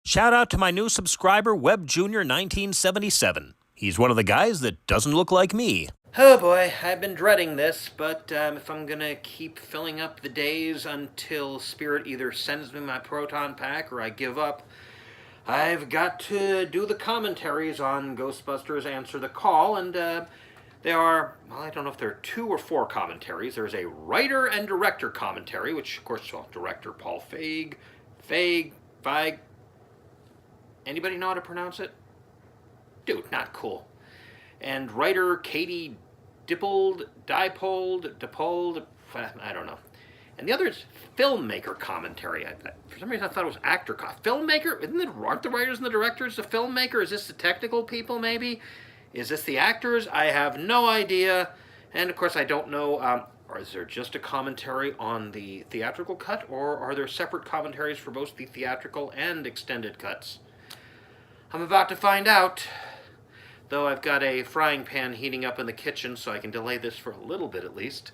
Shout out to my new subscriber, Web Junior 1977. He's one of the guys that doesn't look like me. Oh boy, I've been dreading this, but if I'm gonna keep filling up the days until Spirit either sends me my proton pack or I give up, I've got to do the commentaries on Ghostbusters Answer the Call, and there are, well, I don't know if there are 2 or 4 commentaries. There's a writer and director commentary, which, of course, director Paul Feig, anybody know how to pronounce it? Dude, not cool. And writer Katie Dippold, I don't know. And the other is filmmaker commentary. For some reason, I thought it was actor filmmaker. Aren't the writers and the directors the filmmaker? Is this the technical people, maybe? Is this the actors? I have no idea. And, of course, I don't know, or is there just a commentary on the theatrical cut, or are there separate commentaries for both the theatrical and extended cuts? I'm about to find out, though I've got a frying pan heating up in the kitchen, so I can delay this for a little bit at least.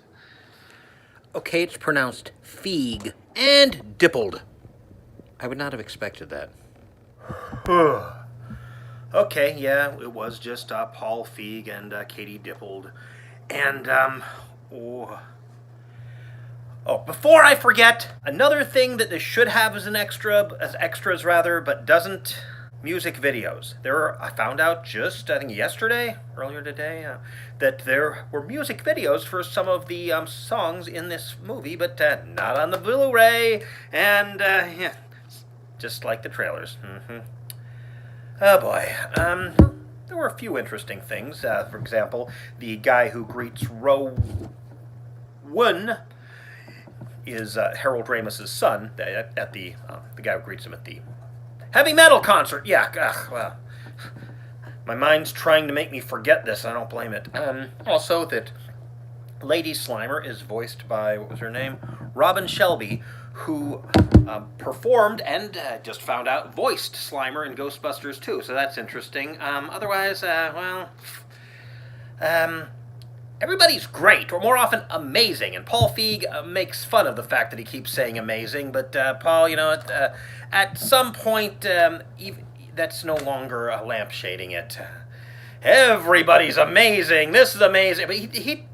Okay, it's pronounced Feig and Dippold. I would not have expected that. Okay, yeah, it was just Paul Feig and Katie Dippold. And, before I forget, another thing that this should have as extras, but doesn't. Music videos. I found out just, I think earlier today, that there were music videos for some of the songs in this movie, but not on the Blu-ray, and, just like the trailers. Oh boy. There were a few interesting things. For example, the guy who greets Rowan is Harold Ramis's son, at the guy who greets him at the heavy metal concert. Yeah, well, my mind's trying to make me forget this. I don't blame it. Also, that Lady Slimer is voiced by, what was her name? Robin Shelby, who performed and just found out voiced Slimer in Ghostbusters 2. So that's interesting. Otherwise, everybody's great, or more often amazing, and Paul Feig makes fun of the fact that he keeps saying amazing, but Paul, at some point, that's no longer lampshading it. Everybody's amazing, this is amazing, but he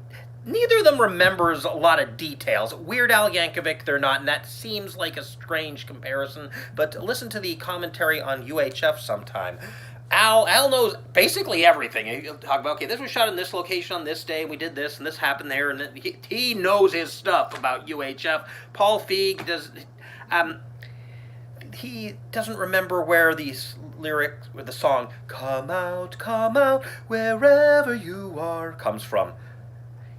neither of them remembers a lot of details. Weird Al Yankovic, they're not, and that seems like a strange comparison, but listen to the commentary on UHF sometime. Al knows basically everything. He'll talk about, okay, this was shot in this location on this day, and we did this, and this happened there, and he knows his stuff about UHF. Paul Feig he doesn't remember where these lyrics, where the song, come out, wherever you are, comes from.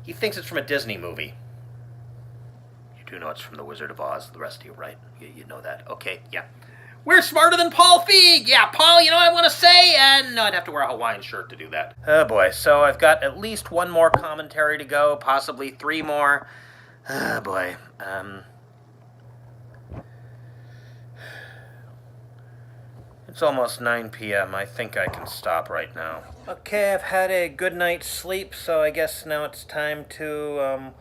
He thinks it's from a Disney movie. You do know it's from The Wizard of Oz, the rest of you, right? You know that. Okay, yeah. We're smarter than Paul Feig! Yeah, Paul, you know what I want to say? And no, I'd have to wear a Hawaiian shirt to do that. Oh boy, so I've got at least 1 more commentary to go, possibly 3 more. Oh boy, it's almost 9 p.m. I think I can stop right now. Okay, I've had a good night's sleep, so I guess now it's time to,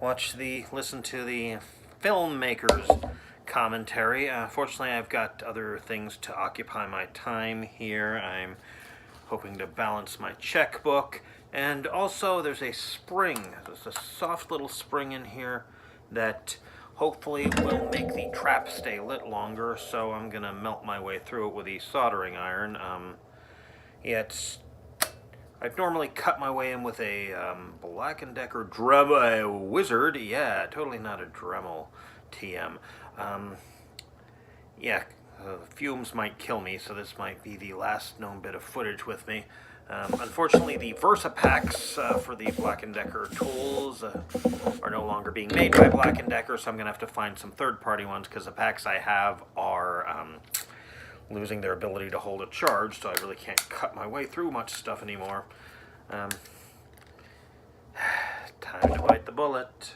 listen to the filmmakers' commentary. Fortunately, I've got other things to occupy my time here. I'm hoping to balance my checkbook. And also, there's a spring. There's a soft little spring in here that hopefully will make the trap stay lit longer, so I'm going to melt my way through it with a soldering iron. I'd normally cut my way in with a Black & Decker Dremel Wizard. Yeah, totally not a Dremel TM. The fumes might kill me, so this might be the last known bit of footage with me. Unfortunately, the Versa packs for the Black & Decker tools are no longer being made by Black & Decker, so I'm going to have to find some third-party ones, because the packs I have are losing their ability to hold a charge, so I really can't cut my way through much stuff anymore. Time to bite the bullet.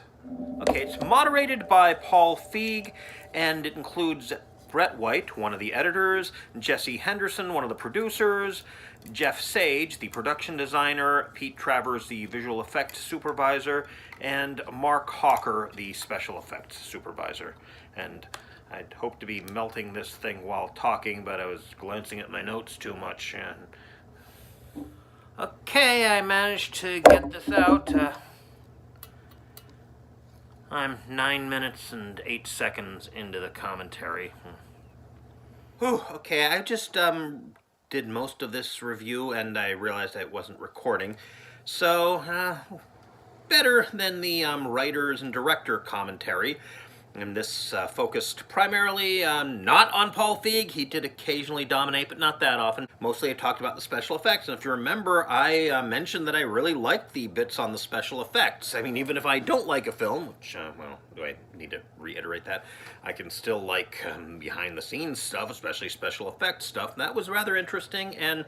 Okay, it's moderated by Paul Feig, and it includes Brett White, one of the editors, Jesse Henderson, one of the producers, Jeff Sage, the production designer, Pete Travers, the visual effects supervisor, and Mark Hawker, the special effects supervisor. And I'd hoped to be melting this thing while talking, but I was glancing at my notes too much. Okay, I managed to get this out. I'm 9 minutes and 8 seconds into the commentary. Whew, okay, I just did most of this review and I realized I wasn't recording. So, better than the writers and director commentary. And this focused primarily not on Paul Feig. He did occasionally dominate, but not that often. Mostly I talked about the special effects. And if you remember, I mentioned that I really liked the bits on the special effects. I mean, even if I don't like a film, which, well, do I need to reiterate that? I can still like behind-the-scenes stuff, especially special effects stuff. And that was rather interesting, and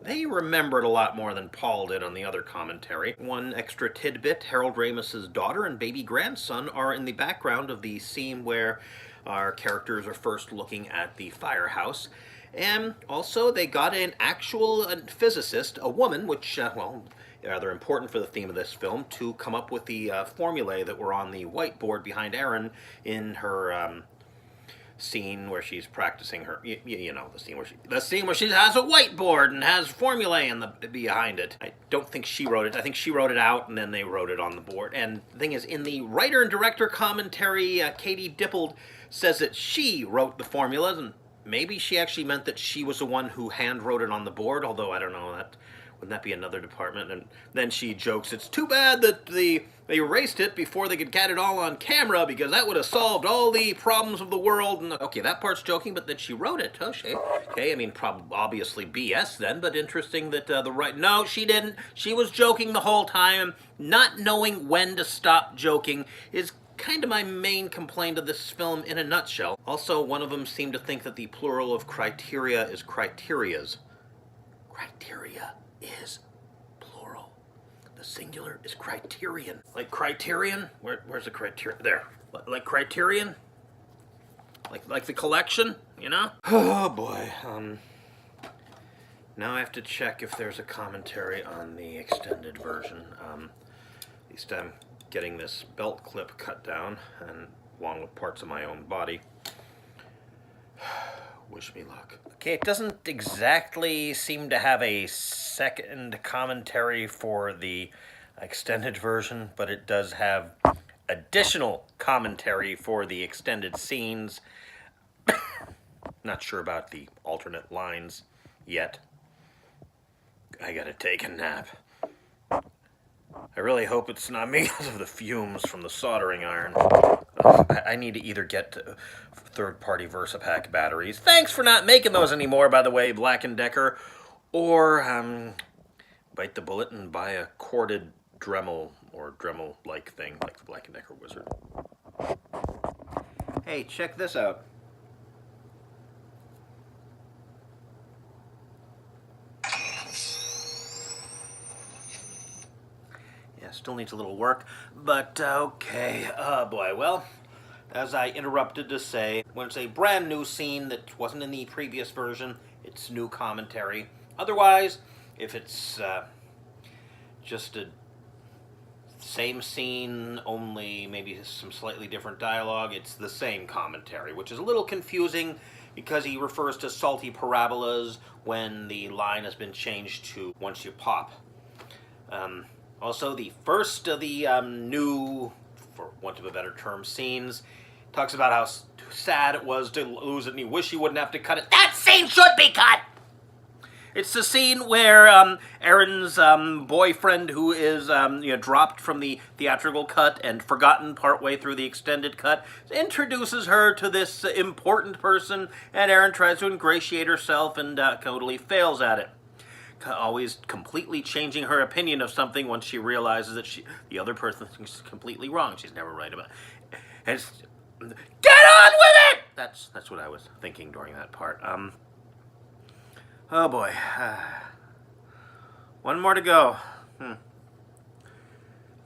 they remembered a lot more than Paul did on the other commentary. One extra tidbit, Harold Ramis's daughter and baby grandson are in the background of the scene where our characters are first looking at the firehouse. And also they got an actual physicist, a woman, which, well, rather important for the theme of this film, to come up with the formulae that were on the whiteboard behind Erin in her scene where she's practicing her, you know, the scene where she has a whiteboard and has formulae behind it. I don't think she wrote it. I think she wrote it out and then they wrote it on the board. And the thing is, in the writer and director commentary, Katie Dippold says that she wrote the formulas, and maybe she actually meant that she was the one who hand wrote it on the board, although I don't know, wouldn't that be another department? And then she jokes, it's too bad that they erased it before they could get it all on camera, because that would have solved all the problems of the world. And okay, that part's joking, but that she wrote it. Okay, I mean, obviously BS then, but interesting that no, she didn't. She was joking the whole time. Not knowing when to stop joking is kind of my main complaint of this film in a nutshell. Also, one of them seemed to think that the plural of criteria is criterias. Criteria is plural. The singular is criterion. Like Criterion? Where's the criterion? There. Like Criterion? Like the collection, you know? Oh boy. Now I have to check if there's a commentary on the extended version. At least I'm getting this belt clip cut down, and along with parts of my own body. Wish me luck. Okay, it doesn't exactly seem to have a second commentary for the extended version, but it does have additional commentary for the extended scenes. Not sure about the alternate lines yet. I gotta take a nap. I really hope it's not me because of the fumes from the soldering iron. I need to either get third-party VersaPack batteries. Thanks for not making those anymore, by the way, Black & Decker. Or bite the bullet and buy a corded Dremel or Dremel-like thing, like the Black & Decker Wizard. Hey, check this out. Still needs a little work, but okay. Oh boy, well, as I interrupted to say, when it's a brand new scene that wasn't in the previous version, it's new commentary. Otherwise, if it's just a same scene, only maybe some slightly different dialogue, it's the same commentary, which is a little confusing because he refers to salty parabolas when the line has been changed to once you pop. Also, the first of the new, for want of a better term, scenes talks about how sad it was to lose it, and he wished he wouldn't have to cut it. That scene should be cut! It's the scene where Erin's boyfriend, who is dropped from the theatrical cut and forgotten partway through the extended cut, introduces her to this important person, and Erin tries to ingratiate herself and totally fails at it. Always completely changing her opinion of something once she realizes that the other person is completely wrong. She's never right about it. And get on with it! That's what I was thinking during that part. Oh boy. One more to go.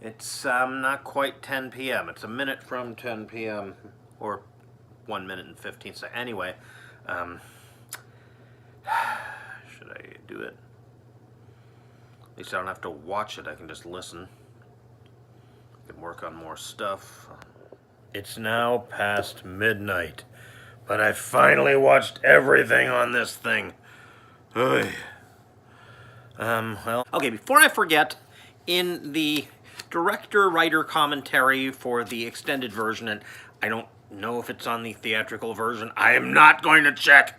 It's not quite 10 p.m. It's a minute from 10 p.m. Or 1 minute and 15 seconds. Anyway, should I do it? At least I don't have to watch it, I can just listen. I can work on more stuff. It's now past midnight. But I finally watched everything on this thing. Oy. Well, okay, before I forget, in the director-writer commentary for the extended version, and I don't know if it's on the theatrical version, I am not going to check.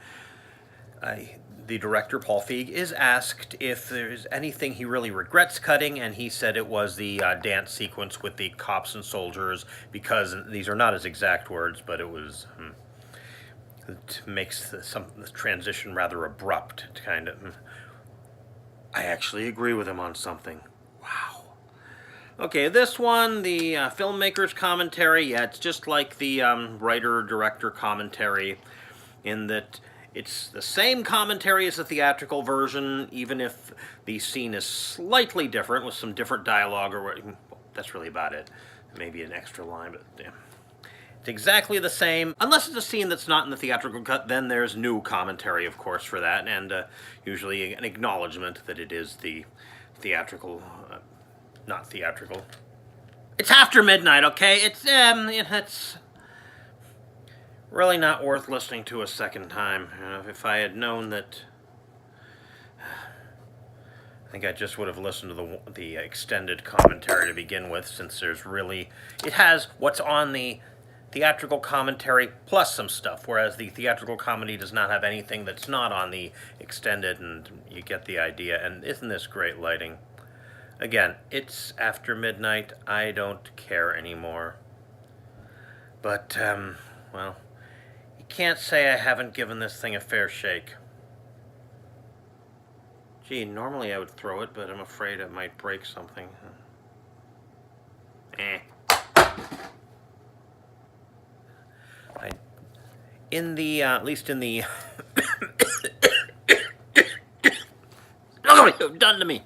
The director, Paul Feig, is asked if there's anything he really regrets cutting, and he said it was the dance sequence with the cops and soldiers, because these are not his exact words, but it was... it makes the transition rather abrupt, kind of. I actually agree with him on something. Wow. Okay, this one, the filmmaker's commentary, yeah, it's just like the writer-director commentary in that it's the same commentary as the theatrical version, even if the scene is slightly different with some different dialogue, or well, that's really about it. Maybe an extra line, but damn. It's exactly the same, unless it's a scene that's not in the theatrical cut, then there's new commentary, of course, for that, and usually an acknowledgement that it is the theatrical, not theatrical. It's after midnight, okay? It's really not worth listening to a second time. If I had known that... I think I just would have listened to the extended commentary to begin with, since there's really... It has what's on the theatrical commentary plus some stuff, whereas the theatrical comedy does not have anything that's not on the extended, and you get the idea. And isn't this great lighting? Again, it's after midnight. I don't care anymore. But, well, you can't say I haven't given this thing a fair shake. Gee, normally I would throw it, but I'm afraid it might break something. At least in the... Look what you've done to me!